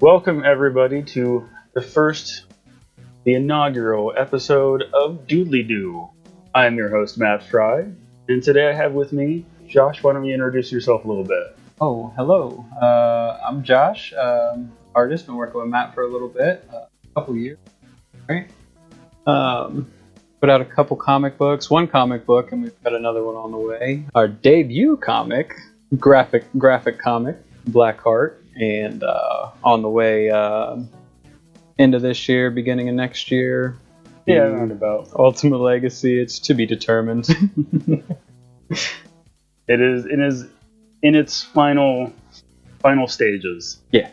Welcome everybody to the inaugural episode of Doodly Doo. I am your host, Matt Fry, and today I have with me Josh. Why don't you introduce yourself a little bit? Oh, hello. I'm Josh, artist. Been working with Matt for a little bit, a couple years, right? Put out a couple comic books, one comic book, and we've got another one on the way. Our debut comic, graphic comic, Blackheart, and on the way into this year, beginning of next year. Yeah, around about. Ultimate Legacy. It's to be determined. It is in its final stages. Yeah.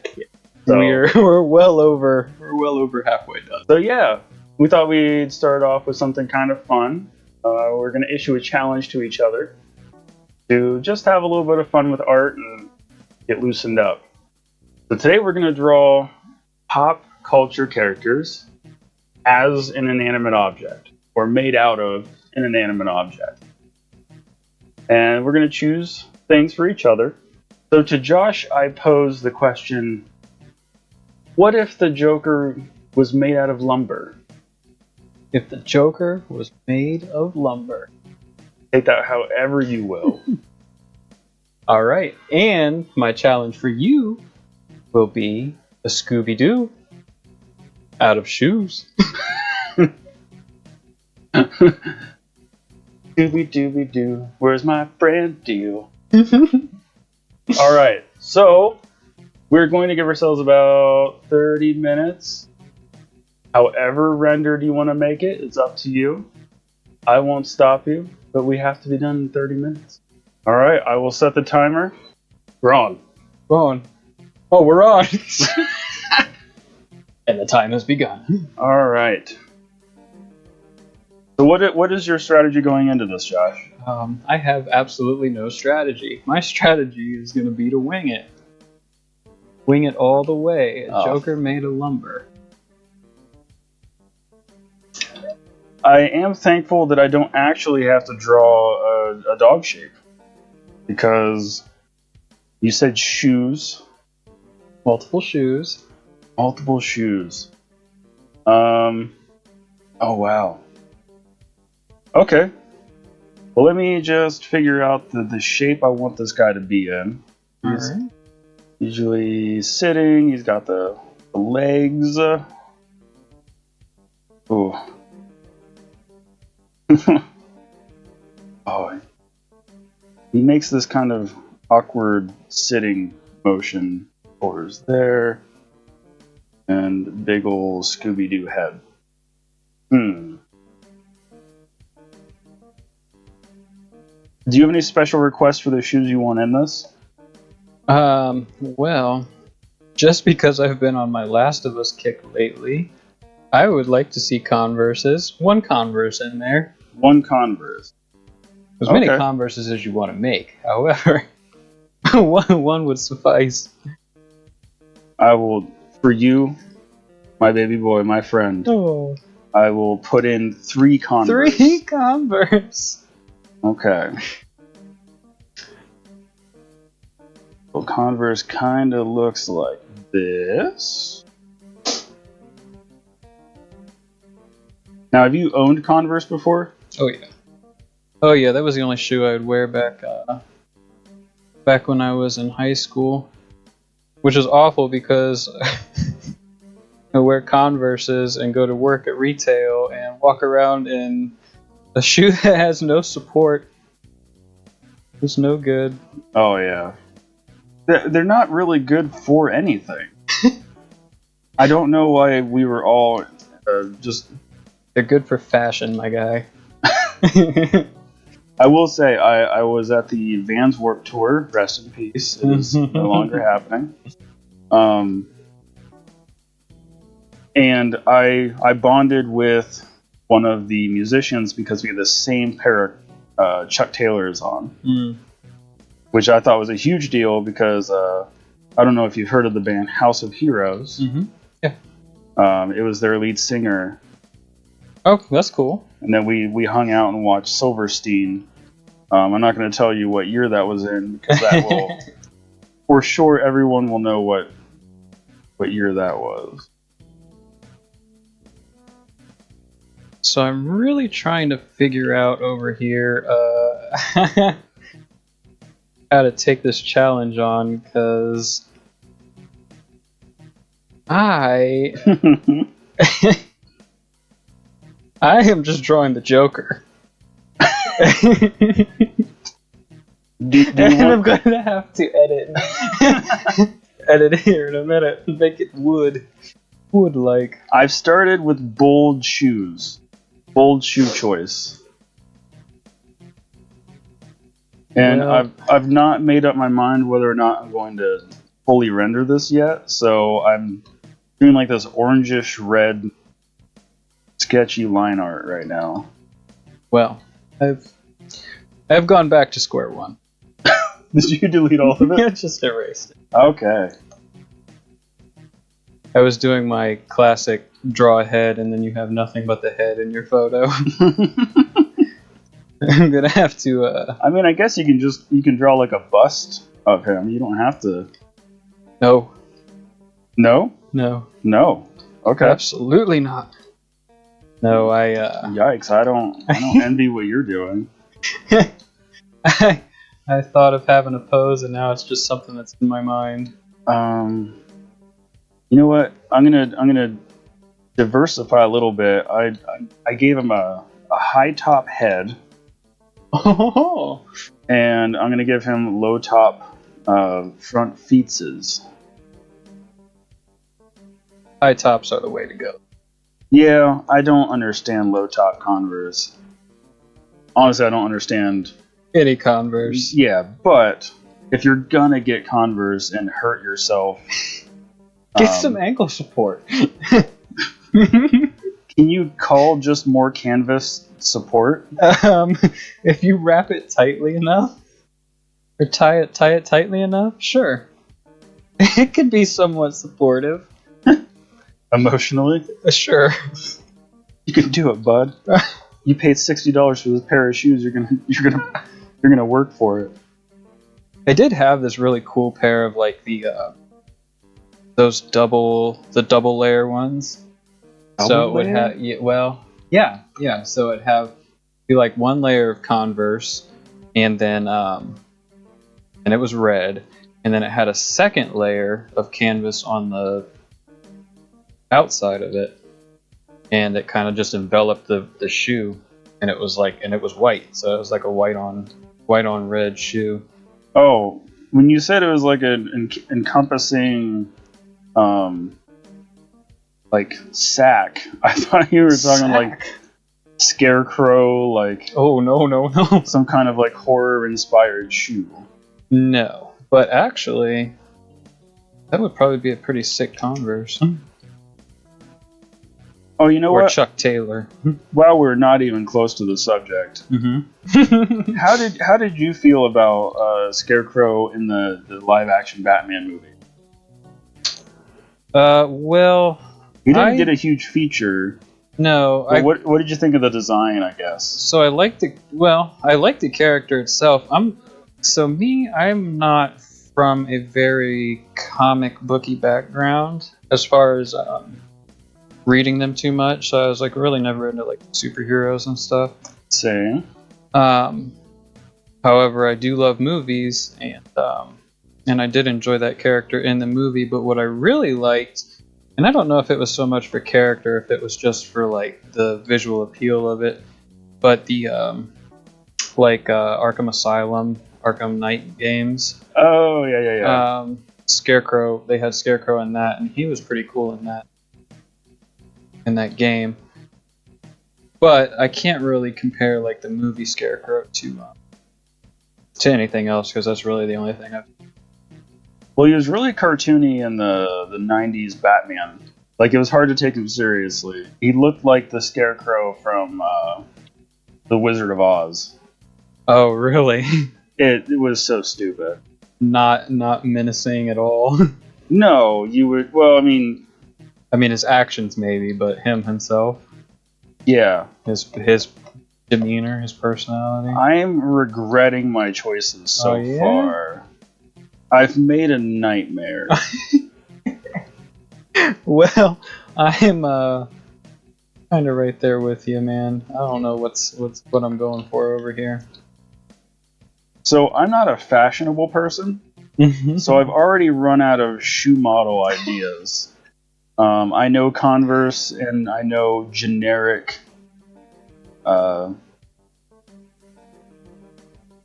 So, We're well over halfway done. So yeah, we thought we'd start off with something kind of fun. We're going to issue a challenge to each other to just have a little bit of fun with art and get loosened up. So today we're going to draw pop culture characters as an inanimate object, or made out of an inanimate object. And we're going to choose things for each other. So to Josh, I pose the question, what if the Joker was made out of lumber? If the Joker was made of lumber. Take that however you will. All right. And my challenge for you will be a Scooby-Doo out of shoes. Scooby-Dooby-Doo, where's my brand deal? All right, so we're going to give ourselves about 30 minutes. However rendered you want to make it, it's up to you. I won't stop you, but we have to be done in 30 minutes. All right, I will set the timer. We're on. We're on. Oh, we're on. And the time has begun. All right. So what is your strategy going into this, Josh? I have absolutely no strategy. My strategy is going to be to wing it. Wing it all the way. A Joker made of lumber. I am thankful that I don't actually have to draw a dog shape, because you said shoes. Multiple shoes. Multiple shoes. Oh, wow. Okay. Well, let me just figure out the shape I want this guy to be in. He's usually sitting. He's got the legs. Ooh. Oh. He makes this kind of awkward sitting motion. Towards there. And big ol' Scooby-Doo head. Do you have any special requests for the shoes you want in this? Well, just because I've been on my Last of Us kick lately, I would like to see Converses. One Converse in there. One Converse. As many Converses as you want to make. However, one would suffice. I will, for you, my baby boy, my friend, I will put in 3 Converse. 3 Converse. Okay. Well, Converse kind of looks like this. Now, have you owned Converse before? Oh yeah, that was the only shoe I would wear back when I was in high school, which is awful because I wear Converses and go to work at retail and walk around in a shoe that has no support. It's no good. Oh yeah, they're not really good for anything. I don't know why we were all just. They're good for fashion, my guy. I will say, I was at the Vans Warped Tour. Rest in peace. It is no longer happening. And I bonded with one of the musicians because we had the same pair of Chuck Taylors on, which I thought was a huge deal because I don't know if you've heard of the band House of Heroes. Mm-hmm. Yeah. It was their lead singer. Oh, that's cool. And then we hung out and watched Silverstein. I'm not going to tell you what year that was in because that will, for sure, everyone will know what what year that was. So I'm really trying to figure out over here how to take this challenge on, because I I am just drawing the Joker. And I'm going to have to edit here in a minute and make it wood-like. I've started with bold shoe choice, and Well, I've not made up my mind whether or not I'm going to fully render this yet. So I'm doing like this orangish red sketchy line art right now. well, I've gone back to square one. Did you delete all of it? Yeah, just erased it. Okay. I was doing my classic draw a head and then you have nothing but the head in your photo. I'm gonna have to. I mean, I guess you can draw like a bust of him. You don't have to. No. No. No. No. Okay. Absolutely not. No, Yikes! I don't envy what you're doing. I thought of having a pose, and now it's just something that's in my mind. You know what? I'm gonna diversify a little bit. I gave him a high top head, Oh, and I'm gonna give him low top front feetses. high tops are the way to go. Yeah, I don't understand low top Converse. Honestly, I don't understand. Any Converse. Yeah, but if you're gonna get Converse and hurt yourself, Get some ankle support. can you call just more canvas support? If you wrap it tightly enough, or tie it tightly enough, sure. It could be somewhat supportive. Emotionally, Sure. you can do it, bud. You paid $60 for this pair of shoes. You're gonna work for it. I did have this really cool pair of like those double layer ones. So it would have yeah. So it'd be like one layer of Converse, and then and it was red, and then it had a second layer of canvas on the outside of it, and it kind of just enveloped the shoe, and it was white, so it was like a white on red shoe. Oh, when you said it was like an encompassing, like sack, I thought you were talking like scarecrow, like Oh no. some kind of like horror inspired shoe. No, but actually, that would probably be a pretty sick Converse. Oh, you know Or what? Chuck Taylor. While we're not even close to the subject, Mm-hmm. how did you feel about Scarecrow in the live action Batman movie? Well, He didn't get a huge feature. No, But what did you think of the design? I guess. So I liked the character itself. I'm not from a very comic booky background as far as reading them too much. So I was like really never into like superheroes and stuff. Same. However, I do love movies, and I did enjoy that character in the movie. But what I really liked, and I don't know if it was so much for character, if it was just for like the visual appeal of it, but the Arkham Asylum, Arkham Knight games. Oh yeah. Scarecrow. They had Scarecrow in that, and he was pretty cool in that game. But I can't really compare like the movie Scarecrow to anything else, because that's really the only thing I've. Well, he was really cartoony in the '90s Batman. Like it was hard to take him seriously. He looked like the Scarecrow from The Wizard of Oz. Oh, really? It was so stupid. Not menacing at all. No, you would. Well, I mean, his actions maybe, but him himself, yeah. his demeanor, his personality. I'm regretting my choices so far. I've made a nightmare. Well, I'm kind of right there with you, man. I don't know what I'm going for over here. So I'm not a fashionable person, so I've already run out of shoe model ideas. I know Converse and I know generic. Yeah,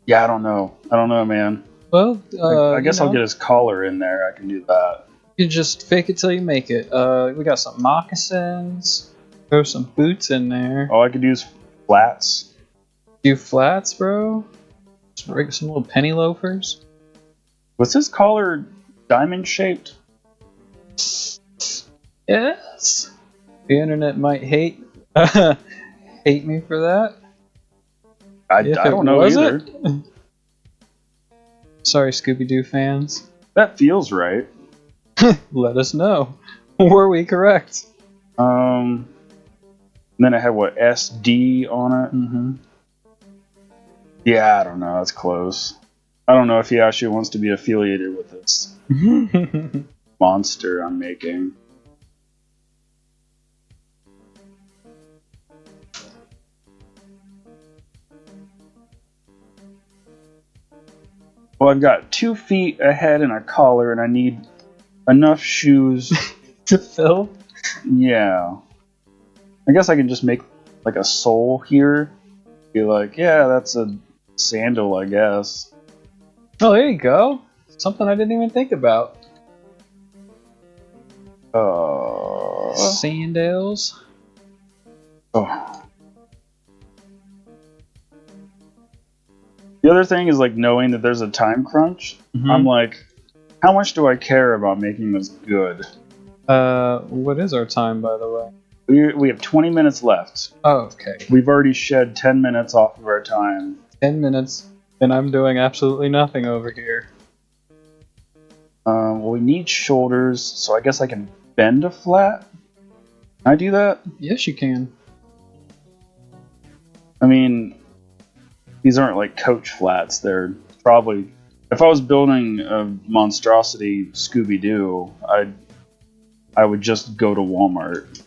I don't know. I don't know, man. Well, I guess I'll get his collar in there. I can do that. You just fake it till you make it. We got some moccasins. Throw some boots in there. All I could do is flats. Do flats, bro. Just rig some little penny loafers. Was his collar diamond shaped? Yes. The internet might hate me for that. I don't know either. Sorry, Scooby-Doo fans. That feels right. Let us know. Were we correct? Then it had what, SD on it? Mm-hmm. Yeah, I don't know. That's close. I don't know if he actually wants to be affiliated with this monster I'm making. Well, I've got 2 feet, a head, and a collar, and I need enough shoes to fill. Yeah. I guess I can just make like a sole here. Be like, yeah, that's a sandal, I guess. Oh, there you go. Something I didn't even think about. Sandals. Oh. The other thing is like knowing that there's a time crunch. Mm-hmm. I'm like, how much do I care about making this good? What is our time, by the way? We have 20 minutes left. Oh, okay. We've already shed 10 minutes off of our time. 10 minutes, and I'm doing absolutely nothing over here. Well, we need shoulders, so I guess I can bend a flat. Can I do that? Yes, you can. I mean, these aren't like Coach flats. They're probably... If I was building a monstrosity Scooby-Doo, I would just go to Walmart.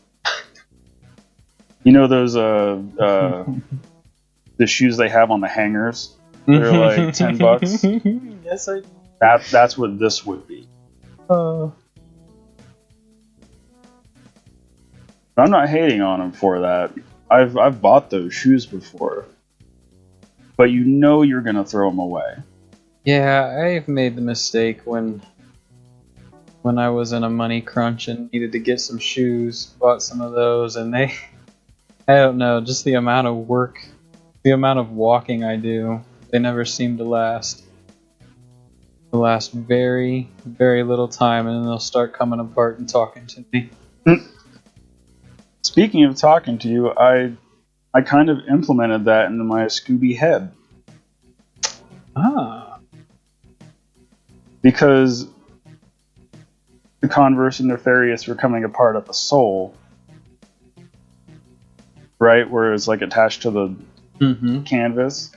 You know those the shoes they have on the hangers? They're like $10. Yes, I do. That's what this would be. I'm not hating on them for that. I've bought those shoes before, but you know you're gonna throw them away. Yeah, I've made the mistake when I was in a money crunch and needed to get some shoes, bought some of those, and I don't know, just the amount of work, the amount of walking I do, they never seem to last. They last very, very little time, and then they'll start coming apart and talking to me. Speaking of talking to you, I kind of implemented that into my Scooby head. Ah. Because the Converse and Nefarious were coming apart at the sole, right? Where it's like attached to the canvas.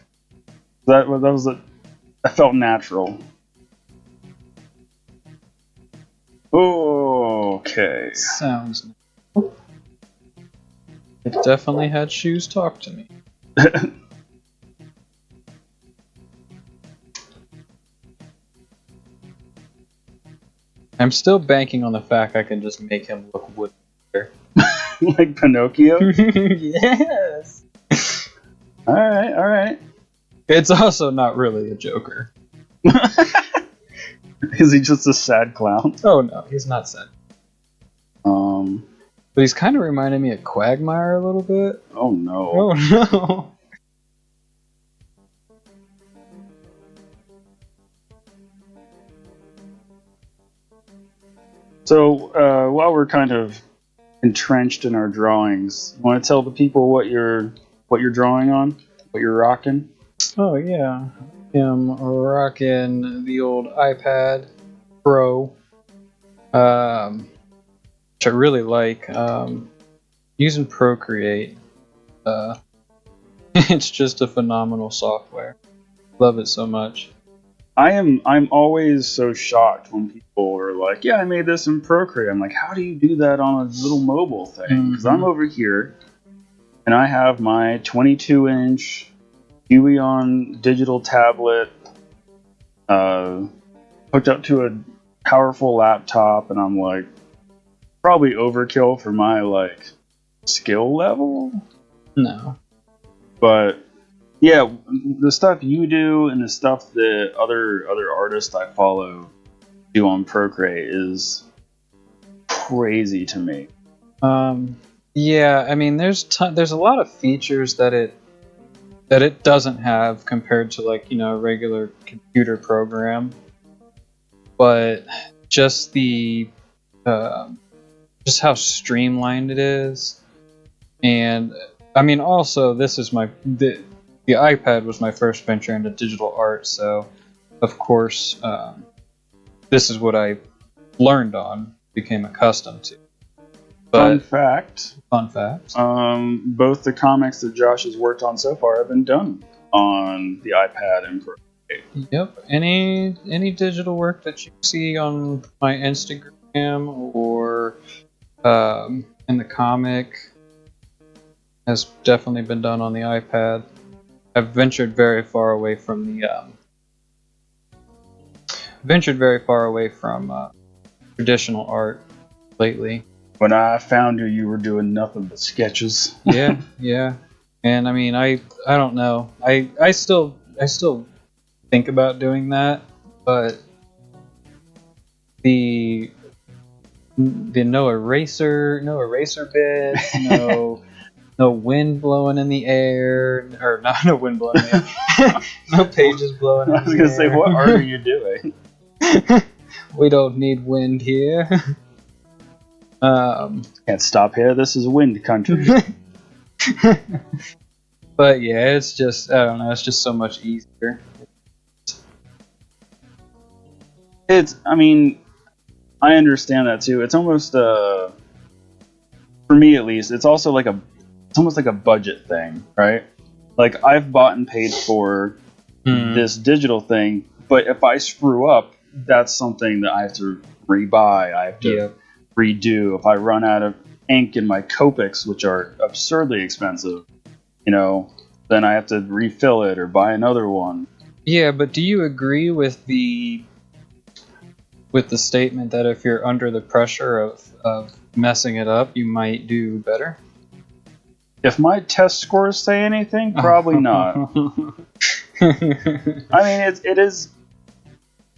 That felt natural. Okay. Sounds nice. It definitely had shoes talk to me. I'm still banking on the fact I can just make him look wood. Like Pinocchio? Yes! Alright. It's also not really a Joker. Is he just a sad clown? Oh no, he's not sad. But he's kind of reminding me of Quagmire a little bit. Oh no. Oh no. So, while we're kind of entrenched in our drawings, you want to tell the people what you're drawing on? What you're rocking? Oh yeah. I'm rocking the old iPad Pro. Which I really like. Using Procreate. It's just a phenomenal software. Love it so much. I'm always so shocked when people are like, "Yeah, I made this in Procreate." I'm like, "How do you do that on a little mobile thing?" Because I'm over here and I have my 22-inch Huion digital tablet hooked up to a powerful laptop, and I'm like, probably overkill for my like skill level. No. But yeah, the stuff you do and the stuff that other artists I follow do on Procreate is crazy to me. Yeah, I mean, there's a lot of features that it doesn't have compared to, like, a regular computer program, but just the just how streamlined it is. And I mean, also, this is the iPad was my first venture into digital art, so of course, this is what I learned on, became accustomed to. Fun But fact. Both the comics that Josh has worked on so far have been done on the iPad and Procreate. Yep, any digital work that you see on my Instagram or in the comic has definitely been done on the iPad. I've ventured very far away from traditional art lately. When I found you were doing nothing but sketches. Yeah. And I mean, I don't know. I still think about doing that, but the no eraser bits, no wind blowing in the air, or not no wind blowing in the air, no pages blowing in the air. I was gonna say, what art are you doing? We don't need wind here. Can't stop here. This is wind country. But yeah, it's just, I don't know. It's just so much easier. I mean, I understand that too. It's almost for me at least. It's also like it's almost like a budget thing, right? Like I've bought and paid for this digital thing, but if I screw up, that's something that I have to rebuy. I have to redo. If I run out of ink in my Copics, which are absurdly expensive, then I have to refill it or buy another one. Yeah, but do you agree with the statement that if you're under the pressure of messing it up, you might do better? If my test scores say anything, probably not. I mean, it is.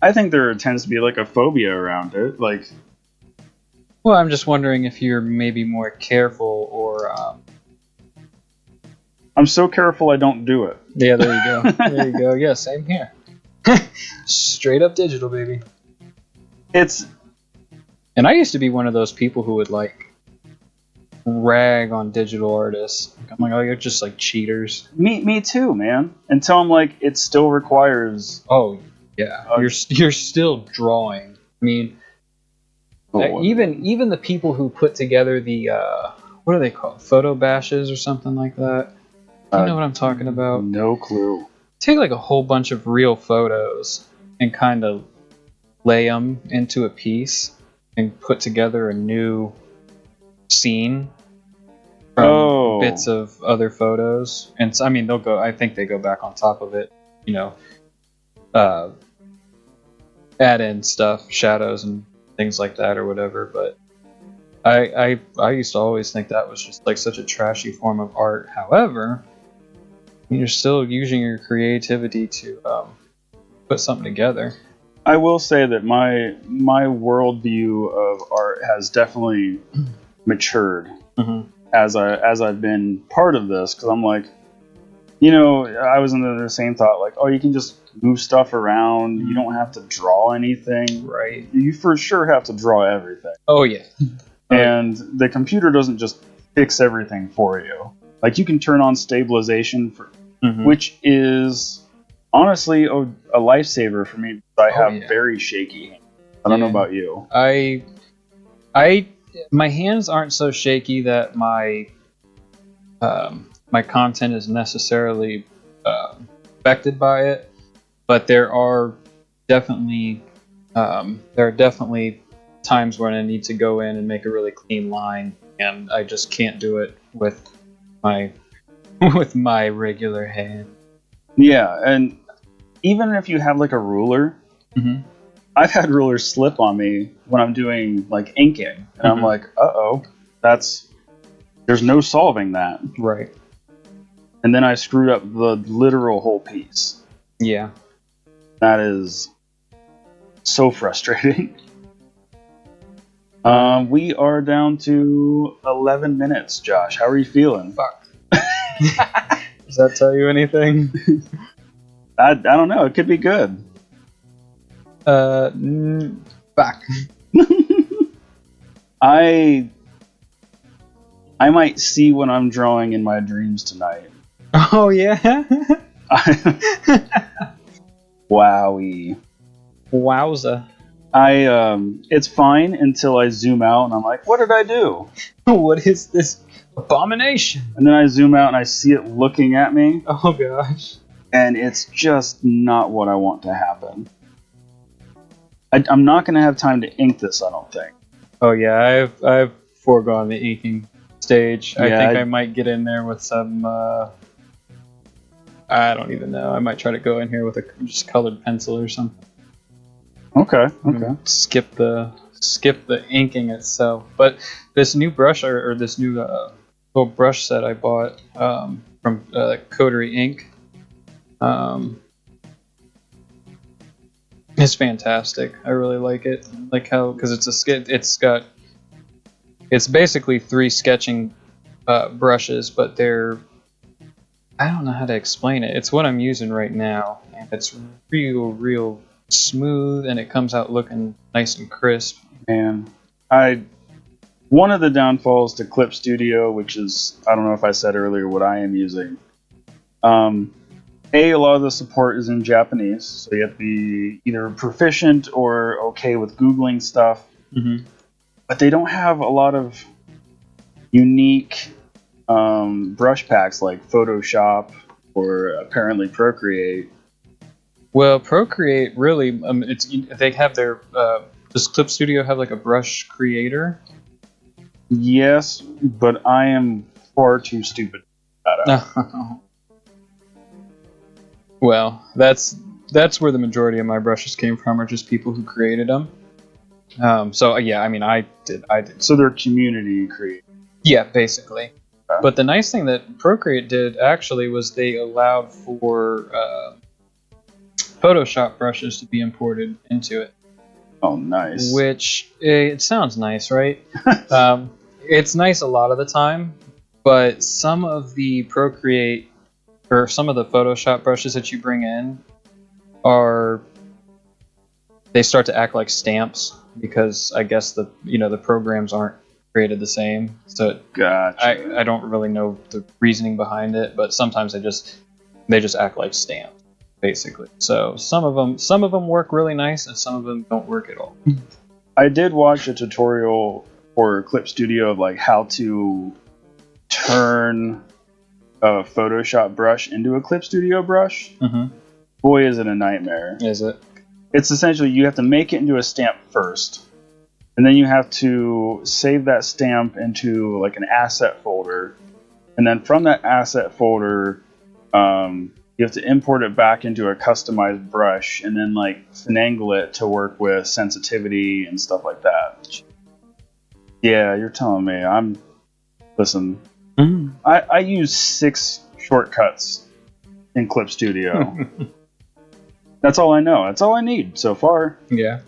I think there tends to be like a phobia around it. Like, well, I'm just wondering if you're maybe more careful or. I'm so careful I don't do it. Yeah, there you go. There you go. Yeah, same here. Straight up digital, baby. And I used to be one of those people who would like rag on digital artists. I'm like, oh, you're just like cheaters. Me too, man. Until I'm like, it still requires. Oh yeah, you're still drawing. I mean, even the people who put together the what are they called? Photo bashes or something like that. Do you know what I'm talking about? No clue. Take like a whole bunch of real photos and kind of lay them into a piece and put together a new scene from bits of other photos. And I mean, I think they go back on top of it, add in stuff, shadows and things like that or whatever. But I used to always think that was just like such a trashy form of art. However, you're still using your creativity to put something together. I will say that my worldview of art has definitely matured as I've been part of this, because I'm like, I was under the same thought, like, oh, you can just move stuff around, you don't have to draw anything. Right. You for sure have to draw everything. Oh yeah. And the computer doesn't just fix everything for you. Like, you can turn on stabilization which is honestly a lifesaver for me. I have very shaky hands. I don't know about you. My hands aren't so shaky that my content is necessarily affected by it, but there are definitely there are definitely times when I need to go in and make a really clean line, and I just can't do it with my with my regular hand. Yeah, and even if you have like a ruler, Mm-hmm. I've had rulers slip on me when I'm doing like inking, and I'm like, there's no solving that. Right. And then I screwed up the literal whole piece. Yeah. That is so frustrating. We are down to 11 minutes, Josh. How are you feeling? Fuck. Does that tell you anything? I don't know. It could be good. Fuck. I might see what I'm drawing in my dreams tonight. Oh yeah. Wowie. Wowza. It's fine until I zoom out and I'm like, what did I do? What is this abomination? And then I zoom out and I see it looking at me, Oh gosh. and it's just not what I want to happen. I'm not going to have time to ink this, I don't think. Oh yeah, I've foregone the inking stage. I Yeah, think I might get in there with some. I don't even know. I might try to go in here with a just colored pencil or something. Okay. Skip the inking itself. But this new brush or this new little brush set I bought from Coterie Ink. It's fantastic. I really like it. Like how, because it's basically 3 sketching brushes, but they're, I don't know how to explain it. It's what I'm using right now, and it's real smooth, and it comes out looking nice and crisp. Man, one of the downfalls to Clip Studio, which is, I don't know if I said earlier what I am using. A lot of the support is in Japanese, so you have to be either proficient or okay with Googling stuff. Mm-hmm. But they don't have a lot of unique brush packs like Photoshop or apparently Procreate. Well, Procreate really, they have their does Clip Studio have like a brush creator? Yes, but I am far too stupid to figure that out. Well, that's where the majority of my brushes came from, are just people who created them. So yeah, I mean, I did. So they're community created. Yeah, basically. Okay. But the nice thing that Procreate did actually was they allowed for Photoshop brushes to be imported into it. Oh, nice. Which, it sounds nice, right? It's nice a lot of the time, but some of the Procreate or some of the Photoshop brushes that you bring in they start to act like stamps, because I guess the programs aren't created the same. So gotcha. I don't really know the reasoning behind it, but sometimes they just act like stamps, basically. So some of them work really nice, and some of them don't work at all. I did watch a tutorial for Clip Studio of like how to turn a Photoshop brush into a Clip Studio brush. Mm-hmm. Boy, is it a nightmare. Is it? It's essentially you have to make it into a stamp first, and then you have to save that stamp into like an asset folder, and then from that asset folder, you have to import it back into a customized brush, and then like finagle it to work with sensitivity and stuff like that. Yeah, you're telling me. Listen. Mm-hmm. I use 6 shortcuts in Clip Studio. That's all I know. That's all I need so far. Yeah.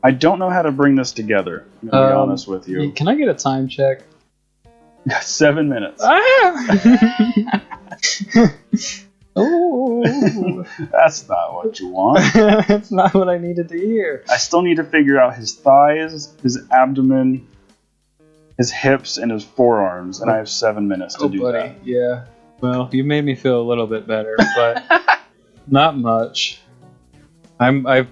I don't know how to bring this together. I'm going to be honest with you. Can I get a time check? 7 minutes. Ah! Oh, That's not what you want. that's not what I needed to hear. I still need to figure out his thighs, his abdomen, his hips, and his forearms, and I have 7 minutes to do buddy. that. Yeah. Well, you made me feel a little bit better, but not much. I've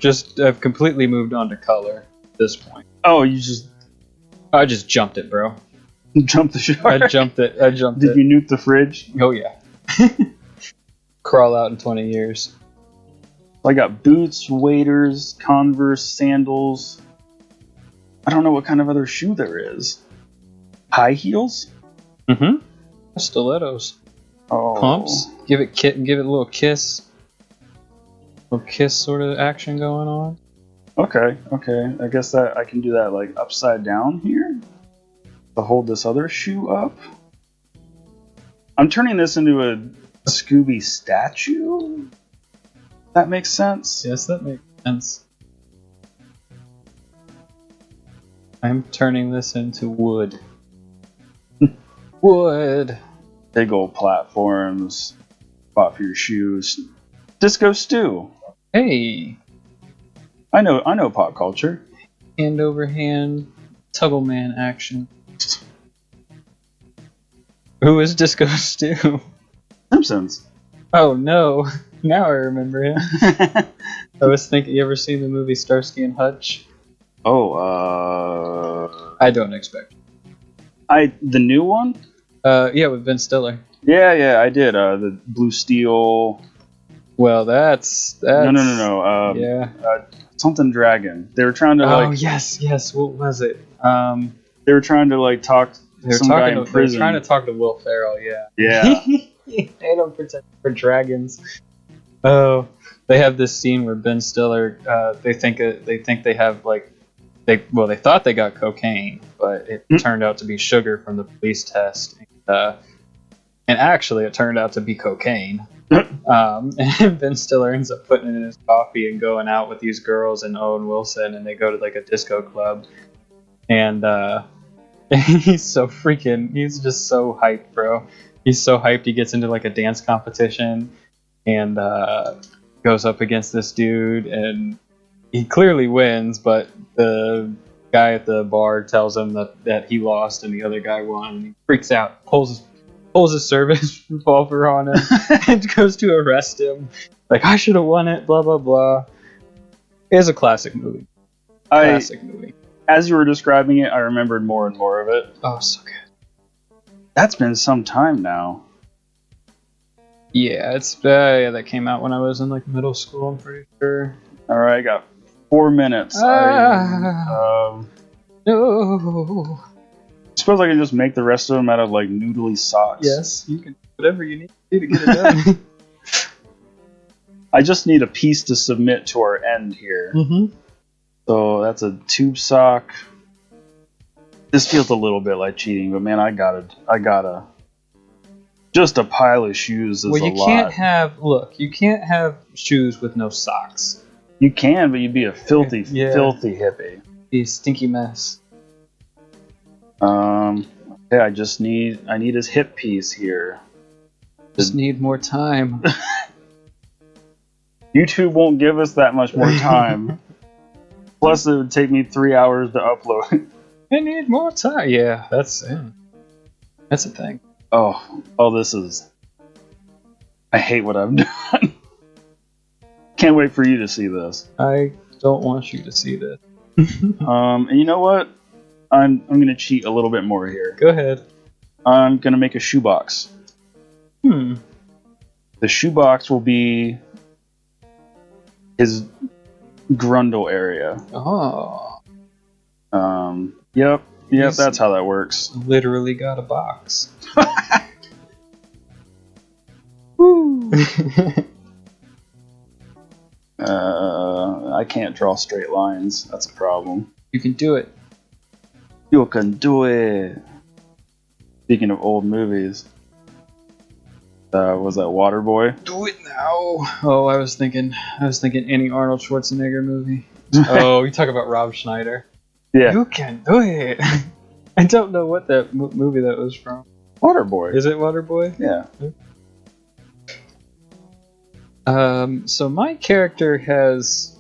completely moved on to color at this point. Oh, I just jumped it, bro. jumped the shark? I jumped it. Did you nuke the fridge? Oh yeah. Crawl out in 20 years. I got boots, waders, Converse, sandals. I don't know what kind of other shoe there is. High heels? Mm-hmm. Stilettos. Oh. Pumps. Give it a little kiss. Little kiss sort of action going on. Okay. I guess that I can do that like upside down here to hold this other shoe up. I'm turning this into a Scooby statue. That makes sense. Yes, that makes sense. I'm turning this into wood. Wood. Big old platforms. Spot for your shoes. Disco stew. Hey. I know pop culture. Hand over hand, Tuggleman action. Who is Disco Stew? Simpsons. Oh no! Now I remember him. I was thinking, you ever seen the movie Starsky and Hutch? I don't expect. The new one? Yeah, with Ben Stiller. Yeah, I did. The Blue Steel. Well, that's No. Yeah. Something dragon. They were trying to Oh yes. What was it? They were trying to like talk some guy in prison. They were trying to talk to Will Ferrell. Yeah. Yeah. They don't pretend for dragons. Oh, they have this scene where Ben Stiller. They think they have like they thought they got cocaine, but it turned out to be sugar from the police test. And actually, it turned out to be cocaine. And Ben Stiller ends up putting it in his coffee and going out with these girls and Owen Wilson, and they go to like a disco club. And he's just so hyped, bro. He's so hyped. He gets into like a dance competition and goes up against this dude, and he clearly wins, but the guy at the bar tells him that he lost and the other guy won, and he freaks out, pulls his service revolver on him, and goes to arrest him. Like, I should have won it, blah, blah, blah. It's a classic movie. Movie. As you were describing it, I remembered more and more of it. Oh, so good. That's been some time now. Yeah, that came out when I was in like middle school, I'm pretty sure. All right, I got 4 minutes. No. Suppose I can just make the rest of them out of like noodly socks. Yes, you can do whatever you need to get it done. I just need a piece to submit to our end here. Mm-hmm. So that's a tube sock. This feels a little bit like cheating, but man, I gotta. Just a pile of shoes is a lot. You can't have shoes with no socks. You can, but you'd be a filthy hippie. Be a stinky mess. Okay, I need his hip piece here. Just need more time. YouTube won't give us that much more time. Plus, it would take me 3 hours to upload. I need more time. Yeah, that's a thing. Oh, this is. I hate what I've done. Can't wait for you to see this. I don't want you to see this. And you know what? I'm gonna cheat a little bit more here. Go ahead. I'm gonna make a shoebox. The shoebox will be his grundle area. Oh. Yep, that's how that works. Literally got a box. Woo. I can't draw straight lines. That's a problem. You can do it. You can do it. Speaking of old movies, was that Waterboy? Do it now. Oh, I was thinking any Arnold Schwarzenegger movie. Oh, you talk about Rob Schneider. Yeah. You can do it. I don't know what that movie that was from. Waterboy. Is it Waterboy? Yeah. So my character has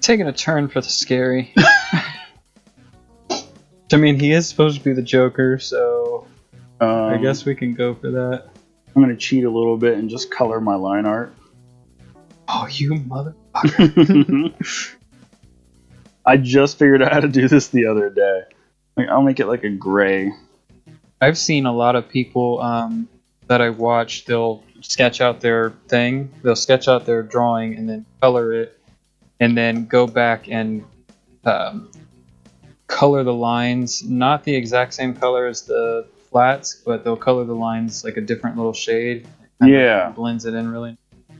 taken a turn for the scary. I mean, he is supposed to be the Joker, so I guess we can go for that. I'm gonna cheat a little bit and just color my line art. Oh, you motherfucker. I just figured out how to do this the other day. I'll make it like a gray. I've seen a lot of people that I watch, they'll sketch out their thing. They'll sketch out their drawing and then color it, and then go back and color the lines, not the exact same color as the flats, but they'll color the lines like a different little shade. Yeah, blends it in really.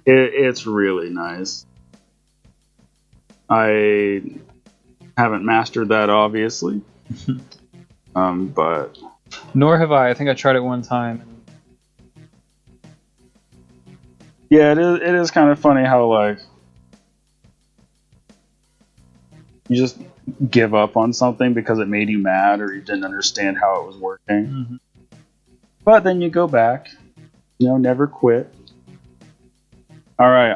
it's really nice. I haven't mastered that, obviously, but Nor have I. I think I tried it one time. yeah, it is kind of funny how like you just give up on something because it made you mad or you didn't understand how it was working. Mm-hmm. But then you go back, never quit. All right,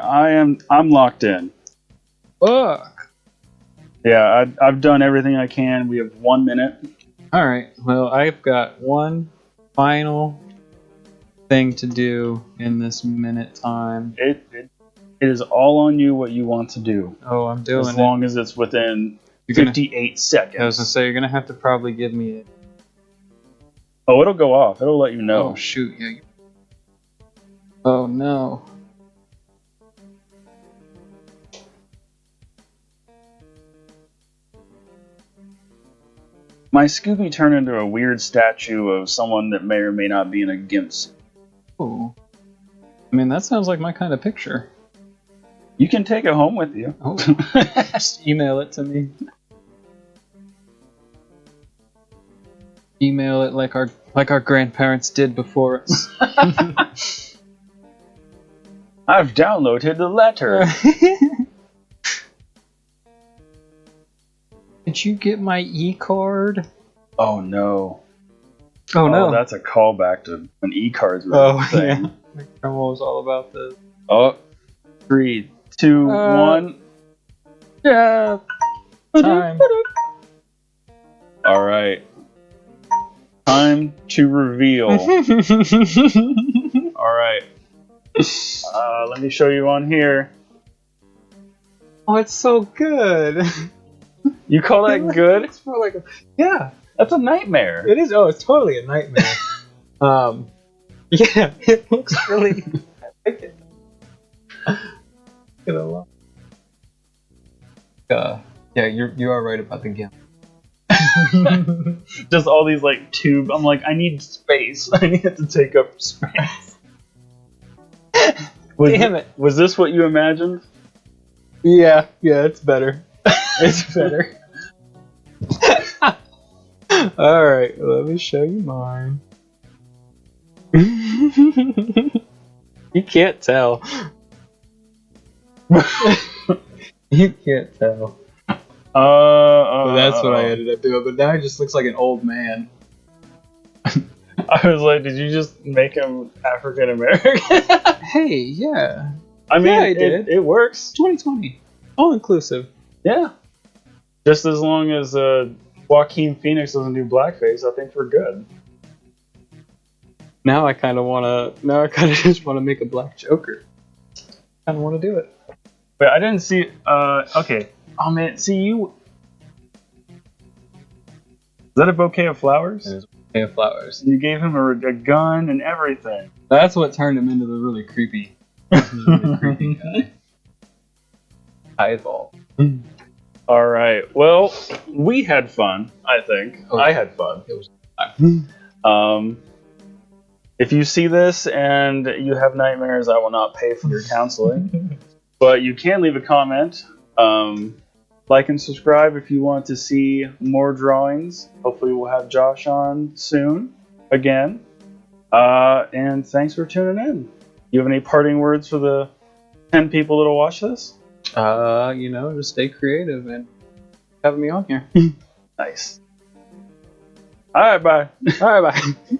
I'm locked in. Fuck. Yeah, I've done everything I can. We have 1 minute. All right. Well, I've got one final thing to do in this minute time. It is all on you what you want to do. Oh, I'm doing it. As long as it's within 58 seconds. I was gonna say you're gonna have to probably give me it. Oh, it'll go off. It'll let you know. Oh shoot! Yeah. Oh no. My Scooby turned into a weird statue of someone that may or may not be in a GIMP suit. Oh. I mean, that sounds like my kind of picture. You can take it home with you. Oh. Just email it to me. Email it like our grandparents did before us. I've downloaded the letter. Did you get my e-card? Oh no. Oh no. That's a callback to when e-cards were a thing. Yeah. My grandma was all about this. Oh, 3, 2, 1. Yeah. Time. All right. Time to reveal. All right. Let me show you on here. Oh, it's so good. You call that good? It's more like yeah. That's a nightmare. It is. Oh, it's totally a nightmare. Yeah, it looks really. I like it. Get a lot. Yeah, you are right about the GIMP. Just all these like tube. I'm like, I need space. I need it to take up space. Damn it! Was this what you imagined? Yeah, it's better. It's better. All right, let me show you mine. You can't tell. You can't tell. That's what I ended up doing, but now he just looks like an old man. I was like, did you just make him African American? Hey, yeah. I mean, Yeah, I did. It works. 2020. All inclusive. Yeah. Just as long as Joaquin Phoenix doesn't do blackface, I think we're good. Now I kind of just want to make a black Joker. Kind of want to do it. But I didn't see. Okay. Oh man, see you. Is that a bouquet of flowers? It is a bouquet of flowers. You gave him a gun and everything. That's what turned him into the really creepy guy. Eyeball. All right. Well, we had fun. I think I had fun. It was fun. If you see this and you have nightmares, I will not pay for your counseling. But you can leave a comment. Like and subscribe if you want to see more drawings. Hopefully we'll have Josh on soon again. And thanks for tuning in. You have any parting words for the 10 people that'll watch this? Just stay creative and having me on here. Nice. All right, bye. All right, bye.